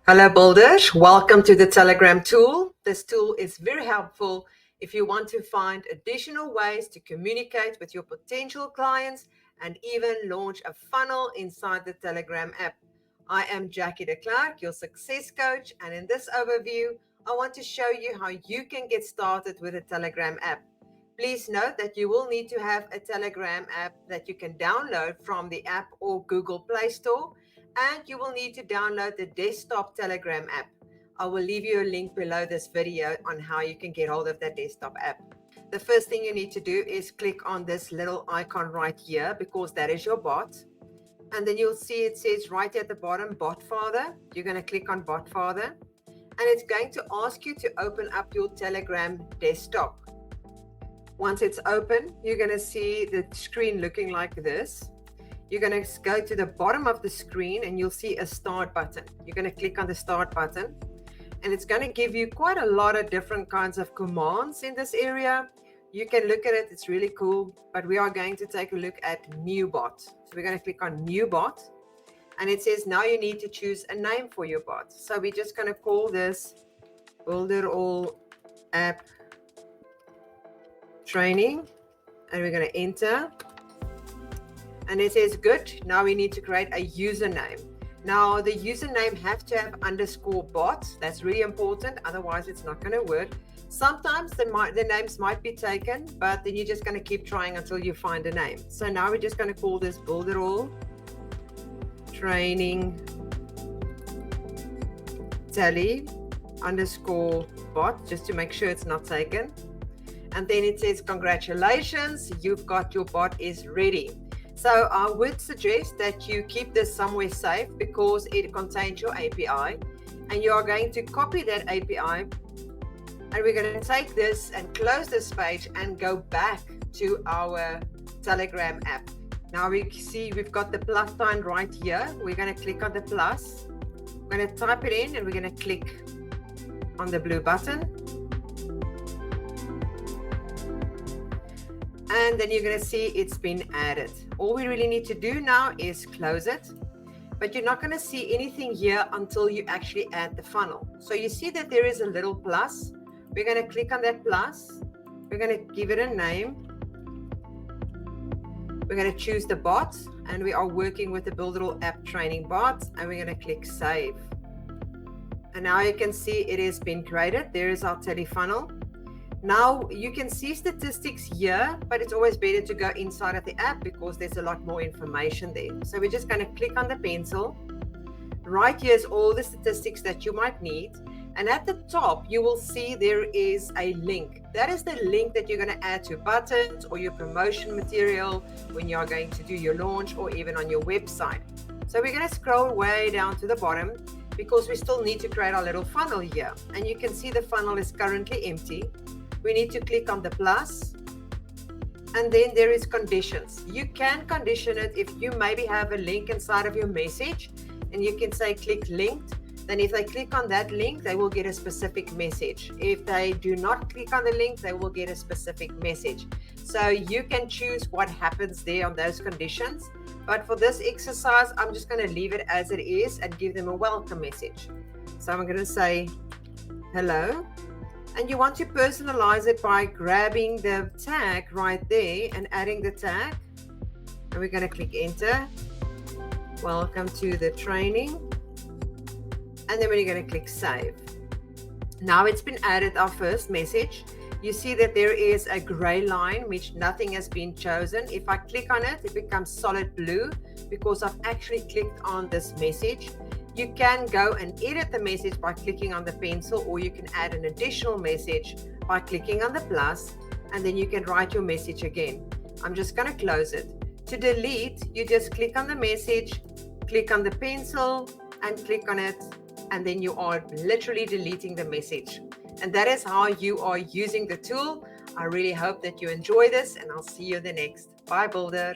Hello builders, welcome to the Telegram tool. This tool is very helpful if you want to find additional ways to communicate with your potential clients and even launch a funnel inside the Telegram app. I am Jackie de Klerk, your success coach, and in this overview, I want to show you how you can get started with a Telegram app. Please note that you will need to have a Telegram app that you can download from the app or Google Play Store, and you will need to download the desktop Telegram app. I will leave you a link below this video on how you can get hold of that desktop app. The first thing you need to do is click on this little icon right here because that is your bot. And then you'll see it says right at the bottom, Bot Father. You're going to click on Bot Father, and it's going to ask you to open up your Telegram desktop. Once it's open, you're going to see the screen looking like this. You're going to go to the bottom of the screen and you'll see a start button. You're going to click on the start button, and it's going to give you quite a lot of different kinds of commands in this area. You can look at it, it's really cool, but we are going to take a look at new bot. So we're going to click on new bot, and it says now you need to choose a name for your bot. So we're just going to call this Builderall app training, and we're going to enter. And it says good. Now we need to create a username. Now the username has to have _bot. That's really important. Otherwise it's not going to work. Sometimes the names might be taken, but then you're just going to keep trying until you find a name. So now we're just going to call this Builderall training tally _bot, just to make sure it's not taken. And then it says congratulations, you've got your bot is ready. So I would suggest that you keep this somewhere safe because it contains your API, and you are going to copy that API, and we're going to take this and close this page and go back to our Telegram app. Now we see we've got the plus sign right here. We're going to click on the plus. We're going to type it in and we're going to click on the blue button. And then you're going to see it's been added. All we really need to do now is close it, but you're not going to see anything here until you actually add the funnel. So you see that there is a little plus. We're going to click on that plus. We're going to give it a name. We're going to choose the bot, and we are working with the Builderall app training bot, and we're going to click save. And now you can see it has been created. There is our telefunnel. Now you can see statistics here, but it's always better to go inside of the app because there's a lot more information there. So we're just going to click on the pencil. Right here is all the statistics that you might need. And at the top, you will see there is a link. That is the link that you're going to add to buttons or your promotion material when you are going to do your launch or even on your website. So we're going to scroll way down to the bottom because we still need to create our little funnel here. And you can see the funnel is currently empty. We need to click on the plus, and then there is conditions. You can condition it if you maybe have a link inside of your message, and you can say click linked. Then if they click on that link, they will get a specific message. If they do not click on the link, they will get a specific message. So you can choose what happens there on those conditions. But for this exercise, I'm just going to leave it as it is and give them a welcome message. So I'm going to say hello. And you want to personalize it by grabbing the tag right there and adding the tag. And we're going to click enter. Welcome to the training. And then we're going to click save. Now it's been added, our first message. You see that there is a gray line which nothing has been chosen. If I click on it, it becomes solid blue because I've actually clicked on this message. You can go and edit the message by clicking on the pencil, or you can add an additional message by clicking on the plus, and then you can write your message again. I'm just going to close it. To delete, you just click on the message, click on the pencil, and click on it, and then you are literally deleting the message. And that is how you are using the tool. I really hope that you enjoy this, and I'll see you in the next. Bye, Builder.